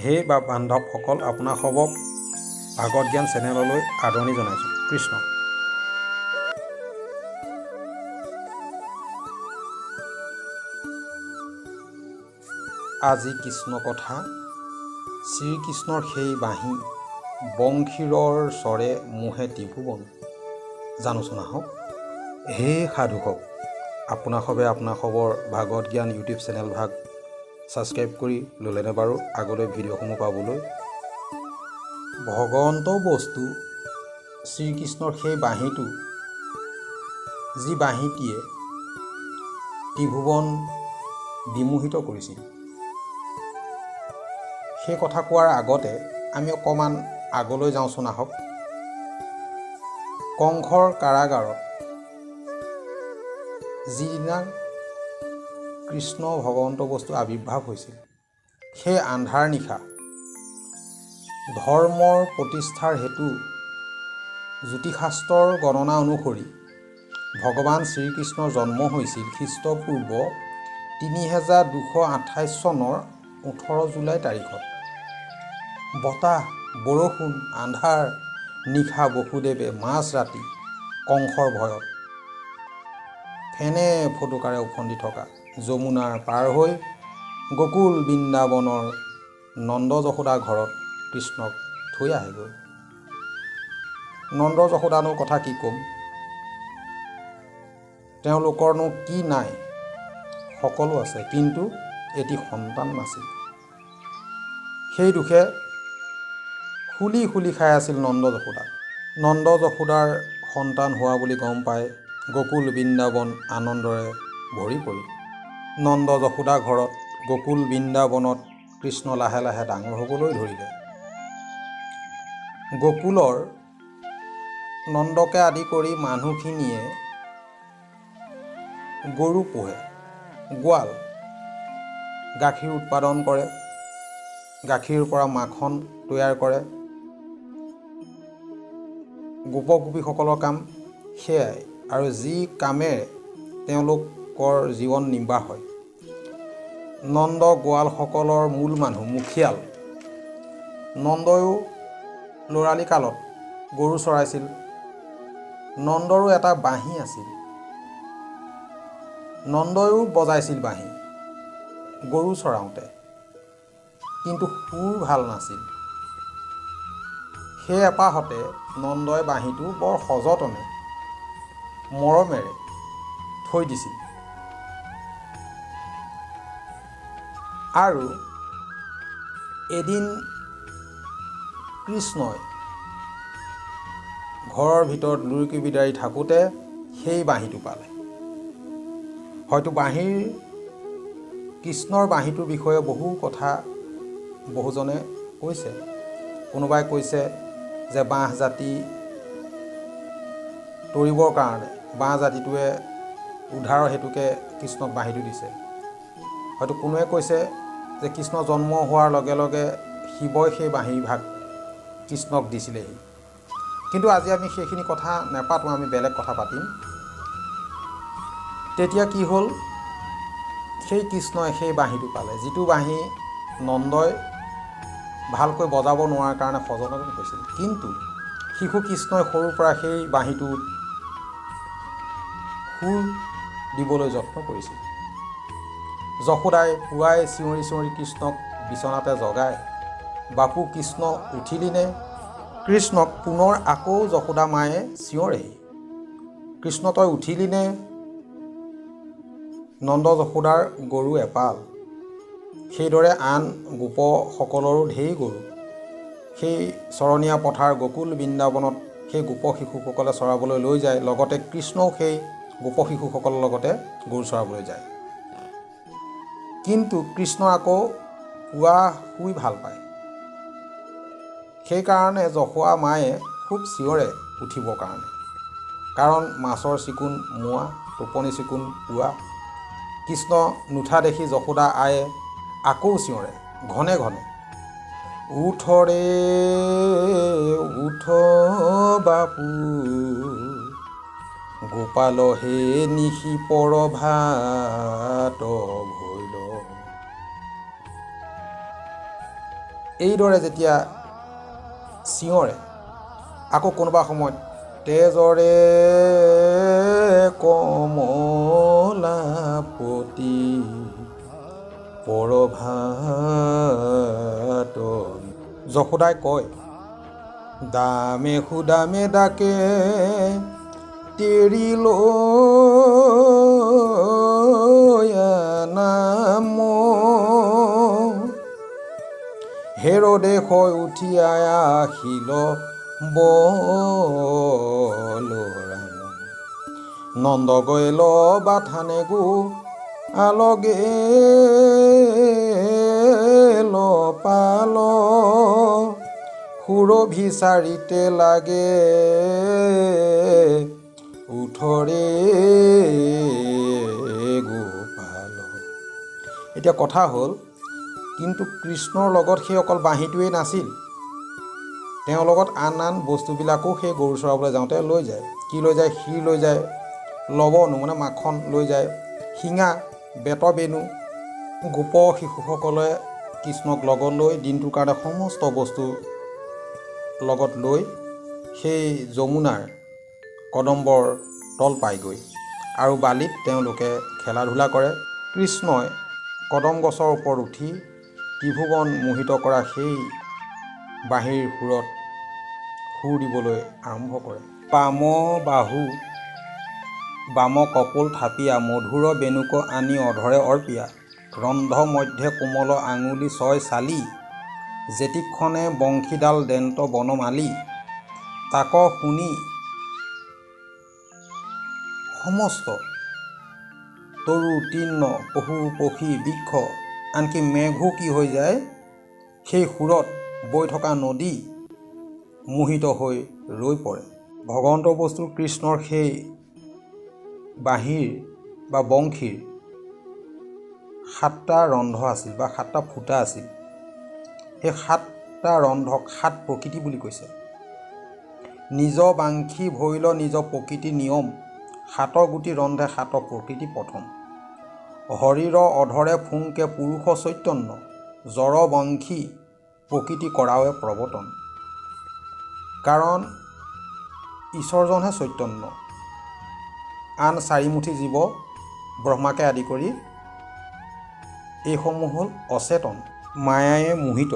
হে বান্ধৱসকল, আপোনাক সবক ভাগৱত জ্ঞান চেনেললৈ আদৰণি জনাইছোঁ। কৃষ্ণ। আজি কৃষ্ণ কথা, শ্ৰীকৃষ্ণৰ সেই বাঁহী, বংশীৰৰ স্বৰে মোহে ত্ৰিভুৱন। জানোচোন আহক। হে সাধুসক, আপোনাৰ সবে আপোনাৰ খবৰ ভাগৱত জ্ঞান ইউটিউব চেনেল ভাগ ছাবস্ক্ৰাইব কৰি ল'লেনে বাৰু আগলৈ ভিডিঅ'সমূহ পাবলৈ। ভগৱন্ত বস্তু শ্ৰীকৃষ্ণৰ সেই বাঁহীটো, যি বাঁহীটিয়ে ত্ৰিভুৱন বিমোহিত কৰিছিল। সেই কথা কোৱাৰ আগতে আমি অকণমান আগলৈ যাওঁচোন আহক। কংসৰ কাৰাগাৰত যিদিনা কৃষ্ণ ভগৱন্ত বস্তু আৱিৰ্ভাৱ হৈছিল, সেই আন্ধাৰ নিশা ধৰ্মৰ প্ৰতিষ্ঠাৰ হেতু জ্যোতিষাস্ত্ৰৰ গণনা অনুসৰি ভগৱান শ্ৰীকৃষ্ণৰ জন্ম হৈছিল খ্ৰীষ্টপূৰ্ব ৩২২৮ চনৰ ১৮ জুলাই তাৰিখত। বতাহ, বৰষুণ, আন্ধাৰ নিশা বসুদেৱে মাজ ৰাতি কংসৰ ভয়ত ফেনে ফটকাৰে উফন্দি থকা যমুনাৰ পাৰ হৈ গকুল বৃন্দাবনৰ নন্দ যশোদা ঘৰত কৃষ্ণক থৈ আহেগৈ। নন্দ যশোদানৰ কথা কি ক'ম, তেওঁলোকৰনো কি নাই, সকলো আছে, কিন্তু এটি সন্তান নাছিল। সেই দুখে খুলি খুলি খাই আছিল নন্দ যশোদা। নন্দ যশোদাৰ সন্তান হোৱা বুলি গম পাই গকুল বৃন্দাবন আনন্দৰে ভৰি পৰিল। নন্দ যশোদা ঘৰত গকুল বৃন্দাবনত কৃষ্ণ লাহে লাহে ডাঙৰ হ'বলৈ ধৰিলে। গকুলৰ নন্দকে আদি কৰি মানুহখিনিয়ে গৰু পোহে, গোৱাল, গাখীৰ উৎপাদন কৰে, গাখীৰৰ পৰা মাখন তৈয়াৰ কৰে। গোপক গোপীসকলৰ কাম সেয়াই, আৰু যি কামেৰে তেওঁলোকৰ জীৱন নিৰ্বাহ হয়। নন্দ গোৱালসকলৰ মূল মানুহ মুখিয়াল। নন্দয়ো ল'ৰালি কালত গৰু চৰাইছিল। নন্দৰো এটা বাঁহী আছিল। নন্দয়ো বজাইছিল বাঁহী গৰু চৰাওঁতে, কিন্তু সুৰ ভাল নাছিল। সেই এপাহতে নন্দই বাঁহীটো বৰ সযতনে মৰমেৰে থৈ দিছিল। আৰু এদিন কৃষ্ণই ঘৰৰ ভিতৰত লুৰুকি বিদাৰি থাকোঁতে সেই বাঁহীটো পালে। হয়তো কৃষ্ণৰ বাঁহীটোৰ বিষয়ে বহু কথা বহুজনে কৈছে। কোনোবাই কৈছে যে বাঁহ জাতি তৰিবৰ কাৰণে বাঁহ জাতিটোৱে উদ্ধাৰৰ হেতুকে কৃষ্ণক বাঁহীটো দিছে। হয়তো কোনোৱে কৈছে যে কৃষ্ণ জন্ম হোৱাৰ লগে লগে শিৱই সেই বাঁহী ভাগ কৃষ্ণক দিছিলেহি। কিন্তু আজি আমি সেইখিনি কথা নেপাতোঁ, আমি বেলেগ কথা পাতিম। তেতিয়া কি হ'ল, সেই কৃষ্ণই সেই বাঁহীটো পালে, যিটো বাঁহী নন্দই ভালকৈ বজাব নোৱাৰাৰ কাৰণে সযতনে হৈছিল। কিন্তু শিশু কৃষ্ণই সৰুৰ পৰা সেই বাঁহীটোত সুৰ দিবলৈ যত্ন কৰিছিল। যশোদাই পুৱাই চিঞৰি চিঞৰি কৃষ্ণক বিচনাতে জগায়, বাপু কৃষ্ণ উঠিলিনে? কৃষ্ণক পুনৰ আকৌ যশোদা মায়ে চিঞৰেহি, কৃষ্ণ তই উঠিলিনে? নন্দ যশোদাৰ গৰু এপাল, সেইদৰে আন গোপসকলৰো ঢেৰ গৰু। সেই চৰণীয়া পথাৰ গকুল বৃন্দাবনত সেই গোপ শিশুসকলে চৰাবলৈ লৈ যায়, লগতে কৃষ্ণও সেই গোপ শিশুসকলৰ লগতে গৰু চৰাবলৈ যায়। কিন্তু কৃষ্ণ আকৌ পুৱা শুই ভাল পায়। সেইকাৰণে যশোদা মায়ে খুব চিঞৰে উঠিবৰ কাৰণে, কাৰণ মাছৰ চিকুণ মুৱা, টোপনি চিকুণ পুৱা। কৃষ্ণ নুঠা দেখি যশোদা আয়ে আকৌ চিঞৰে ঘনে ঘনে, উঠৰে উঠ বাপু, গোপাল হে নিশি পৰ ভাত ভৈল। এইদৰে যেতিয়া চিঞৰে, আকৌ কোনোবা সময়ত তেজৰে কমলাপতি পৰভাত। যশোদাই কয়, দামে সুদামে ডাকে তেৰি লৈ নাম। হেৰদে হৈ উঠি আহিল বলৰাম। নন্দ গৈল বাথানে গো আলগে পাল। সুৰভি চাৰিতে লাগে উঠৰে গোপাল। এতিয়া কথা হ'ল, কিন্তু কৃষ্ণৰ লগত সেই অকল বাঁহীটোৱেই নাছিল, তেওঁৰ লগত আন আন বস্তুবিলাকো সেই গৰু চৰাবলৈ যাওঁতে লৈ যায়। কি লৈ যায়? ক্ষীৰ লৈ যায়, লৱণো মানে মাখন লৈ যায়, শিঙা, বেত বেনু। গোপ শিশুসকলে কৃষ্ণক লগত লৈ দিনটোৰ কাৰণে সমস্ত বস্তু লগত লৈ সেই যমুনাৰ কদম্বৰ তল পায়গৈ আৰু বালিত তেওঁলোকে খেলা ধূলা কৰে। কৃষ্ণই কদম গছৰ ওপৰত উঠি ত্ৰিভুৱন মোহিত কৰা সেই বাঁহীৰ সুৰত সুৰ দিবলৈ আৰম্ভ কৰে। বাম বাহু বাম কপোল থাপিয়া মধুৰ বেনুক আনি অধৰে অৰ্পিয়া। ৰন্ধ মধ্যে কোমল আঙুলি ছয় চালি যেতিক্ষণে বংশীডাল দেন্ত বনমালী। তাক শুনি সমস্ত তৰু তৃণ পশু পক্ষী বৃক্ষ আনকি মেঘো কি হৈ যায়, সেই সুৰত বৈ থকা নদী মোহিত হৈ ৰৈ পৰে। ভগৱন্তৰ বস্তু কৃষ্ণৰ সেই বাঁহীৰ বা বংশীৰ 7টা ৰন্ধ আছিল বা 7টা ফুটা আছিল। সেই 7টা ৰন্ধক 7 প্ৰকৃতি বুলি কৈছে। নিজ বাংশী ভৈল নিজ প্ৰকৃতি নিয়ম, 7 গুটি ৰন্ধে 7 প্ৰকৃতি প্ৰথম। হৰিৰ অধৰে ফুংকে পুৰুষ চৈতন্য, জৰ বাংশী প্ৰকৃতি কৰাৱে প্ৰৱৰ্তন। কাৰণ ঈশ্বৰজনহে চৈতন্য, আন 4 মুঠি জীৱ ব্ৰহ্মাকে আদি কৰি এইসমূহ হ'ল অচেতন, মায়ায়ে মোহিত।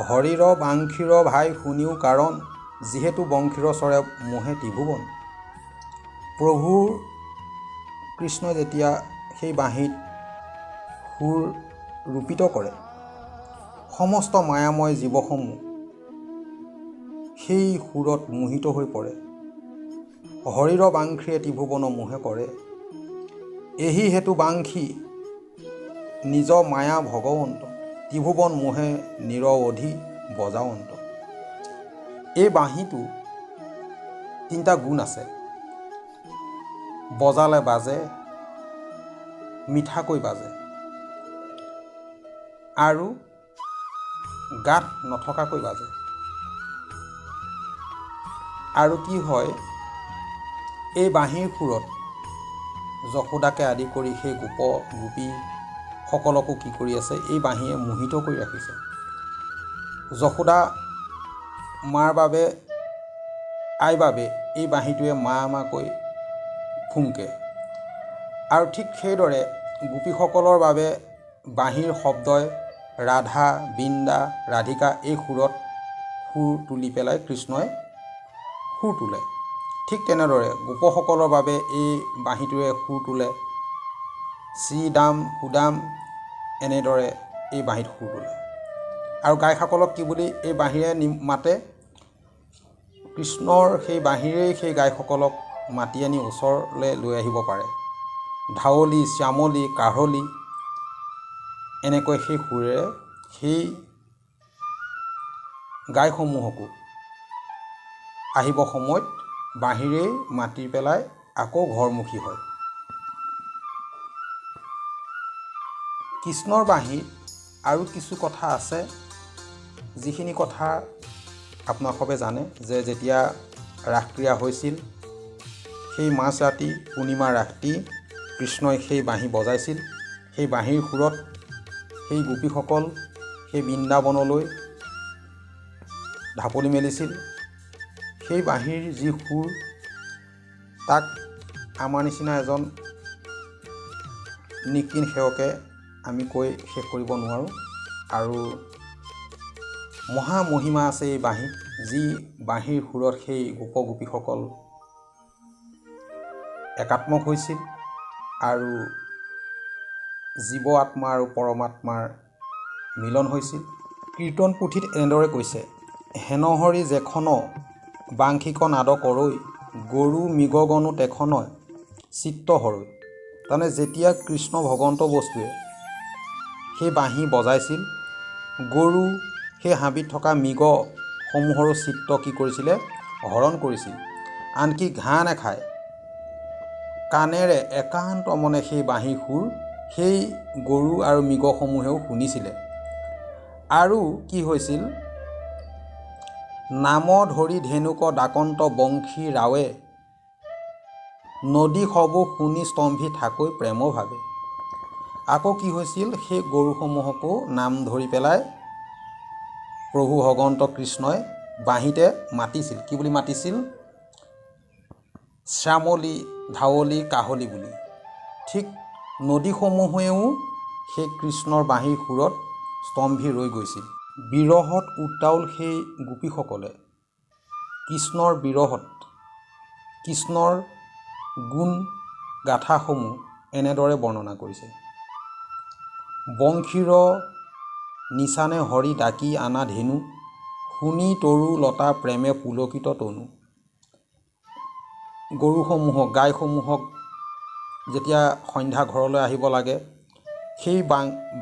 হৰিৰ বাংশীৰ ভাই শুনিও কাৰণ, যিহেতু বংশীৰ চৰে মোহে ত্ৰিভুৱন। প্ৰভুৰ কৃষ্ণই যেতিয়া সেই বাঁহীত সুৰ ৰূপিত কৰে, সমস্ত মায়াময় জীৱসমূহ সেই সুৰত মোহিত হৈ পৰে। হৰিৰ বাংশীয়ে ত্ৰিভুৱন মোহে কৰে, এহি হেতু বাংশী নিজ মায়া ভগৱন্ত, ত্ৰিভুৱন মোহে নিৰৱধি বজাৱন্ত। এই বাঁহীটো 3টা গুণ আছে। বজালে বাজে, মিঠাকৈ বাজে, আৰু গাত নথকাকৈ বাজে। আৰু কি হয়, এই বাঁহীৰ সুৰত যশোদাকে আদি কৰি সেই গোপ গোপী সকলকো কি কৰি আছে, এই বাঁহীয়ে মোহিত কৰি ৰাখিছে। যশোদা মাৰ বাবে আইৰ বাবে এই বাঁহীটোৱে মা মাকৈ ফুংকে। আৰু ঠিক সেইদৰে গোপীসকলৰ বাবে বাঁহীৰ শব্দই ৰাধা, বৃন্দা, ৰাধিকা এই সুৰত সুৰ তুলি পেলাই কৃষ্ণই সুৰ তোলে। ঠিক তেনেদৰে গোপসকলৰ বাবে এই বাঁহীটোৱে সুৰ তোলে। শ্ৰীদাম, সুদাম এনেদৰে এই বাঁহীত সুৰ তোলে। আৰু গায়কসকলক কি বুলি এই বাঁহীৰে মাতে? কৃষ্ণৰ সেই বাঁহীৰেই সেই গায়কসকলক মাতি আনি ওচৰলৈ লৈ আহিব পাৰে। ধাৱলী, শ্যামলী, কাঢ়লী এনেকৈ সেই সুৰেৰে সেই গায়কসমূহকো আহিব সময়ত বাঁহীৰেই মাতি পেলাই আকৌ ঘৰমুখী হয়। কৃষ্ণৰ বাঁহীত আৰু কিছু কথা আছে, যিখিনি কথা আপোনাক সবে জানে যে যেতিয়া ৰাসক্ৰিয়া হৈছিল, সেই মাজ ৰাতি পূৰ্ণিমা ৰাতি কৃষ্ণই সেই বাঁহী বজাইছিল। সেই বাঁহীৰ সুৰত সেই গোপীসকল সেই বৃন্দাবনলৈ ঢাপলি মেলিছিল। সেই বাঁহীৰ যি সুৰ তাক আমাৰ নিচিনা এজন নিকিন সেৱকে আমি কৈ শেষ কৰিব নোৱাৰোঁ। আৰু মহামহিমা আছে এই বাঁহীত, যি বাঁহীৰ সুৰত সেই গোপগোপীসকল একাত্মক হৈছিল আৰু জীৱ আত্মা আৰু পৰমাত্মাৰ মিলন হৈছিল। কীৰ্তন পুথিত এনেদৰে কৈছে, হেনহৰি যেখন বাংশিক নাদ কৰৈ, গৰু মৃগগণো তেখন চিত্ত হৰৈ। তাৰমানে যেতিয়া কৃষ্ণ ভগৱন্ত বস্তুৱে সেই বাঁহী বজাইছিল, গৰু সেই হাবিত থকা মৃগসমূহৰো চিত্ত কি কৰিছিলে? হৰণ কৰিছিল। আনকি ঘাঁহ নাখায়, কাণেৰে একান্ত মনে সেই বাঁহীৰ সুৰ সেই গৰু আৰু মৃগসমূহেও শুনিছিলে। আৰু কি হৈছিল? নাম ধৰি ধেনুক ডাকন্ত বংশী ৰাৱে, নদী সবো শুনি স্তম্ভী থাকৈ প্ৰেম ভাৱে। আকৌ কি হৈছিল? সেই গৰুসমূহকো নাম ধৰি পেলাই প্ৰভু ভগৱন্ত কৃষ্ণই বাঁহীতে মাতিছিল। কি বুলি মাতিছিল? শ্যামলী, ধাৱলী, কাহলী বুলি। ঠিক নদীসমূহেও সেই কৃষ্ণৰ বাঁহীৰ সুৰত স্তম্ভী ৰৈ গৈছিল। বিৰহত উত্তাউল সেই গোপীসকলে কৃষ্ণৰ বিৰহত কৃষ্ণৰ গুণ গাথাসমূহ এনেদৰে বৰ্ণনা কৰিছে। বংশীৰ নিচানে হৰি ডাকি আনা ধেনু, শুনি তৰু লতা প্ৰেমে পুলকিত তনু। গৰুসমূহক, গাইসমূহক যেতিয়া সন্ধ্যা ঘৰলৈ আহিব লাগে, সেই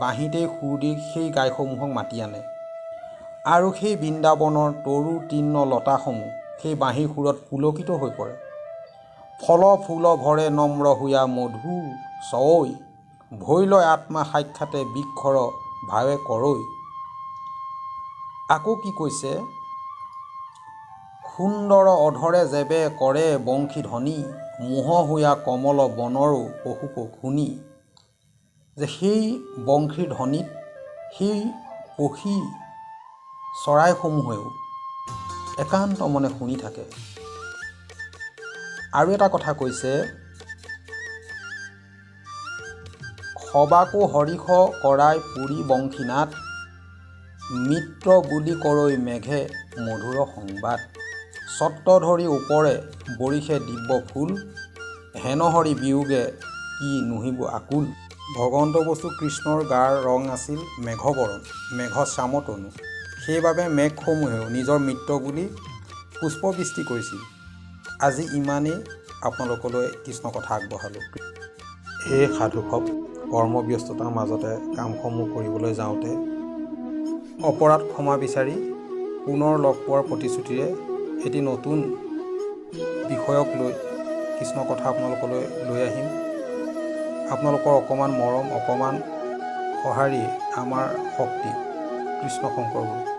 বাঁহীতেই সুৰ দি সেই গাইসমূহক মাতি আনে। আৰু সেই বৃন্দাবনৰ তৰু তৃণ লতাসমূহ সেই বাঁহীৰ সুৰত পুলকিত হৈ পৰে। ফল ফুল ভৰে নম্ৰ হুয়া মধু চঐ, ভৈলয় আত্মা সাক্ষাতে বৃক্ষৰ ভাৱে কৰৈ। আকৌ কি কৈছে? সুন্দৰ অধৰে যেবে কৰে বংশী ধ্বনি, মোহ হুয়া কমল বনৰো পশু শুনি। যে সেই বংশীৰ ধ্বনিত সেই পক্ষী চৰাইসমূহেও একান্ত মনে শুনি থাকে। আৰু এটা কথা কৈছে, সবাকো হৰিষ কৰাই পুৰী বংশীনাথ, মিত্ৰ বুলি কৰৈ মেঘে মধুৰ সংবাদ। ছত্ৰ ধৰি ওপৰে বৰিষে দিব্য ফুল, হেনহৰি বিয়োগে কি নুহিব আকুল। ভগৱন্ত বস্তু কৃষ্ণৰ গাৰ ৰং আছিল মেঘবৰণ, মেঘশ্যাম তনু। সেইবাবে মেঘসমূহেও নিজৰ মিত্ৰ বুলি পুষ্পবৃষ্টি কৰিছিল। আজি ইমানেই, আপোনালোকলৈ কৃষ্ণ কথা আগবঢ়ালোঁ। সেই সাধুসৱ কৰ্মব্যস্ততাৰ মাজতে কামসমূহ কৰিবলৈ যাওঁতে অপৰাধ ক্ষমা বিচাৰি পুনৰ লগ পোৱাৰ প্ৰতিশ্ৰুতিৰে এটি নতুন বিষয়ক লৈ কৃষ্ণ কথা আপোনালোকলৈ লৈ আহিম। আপোনালোকৰ অকণমান মৰম, অকণমান সঁহাৰি আমাৰ শক্তি। কৃষ্ণ শংকৰ গুৰু।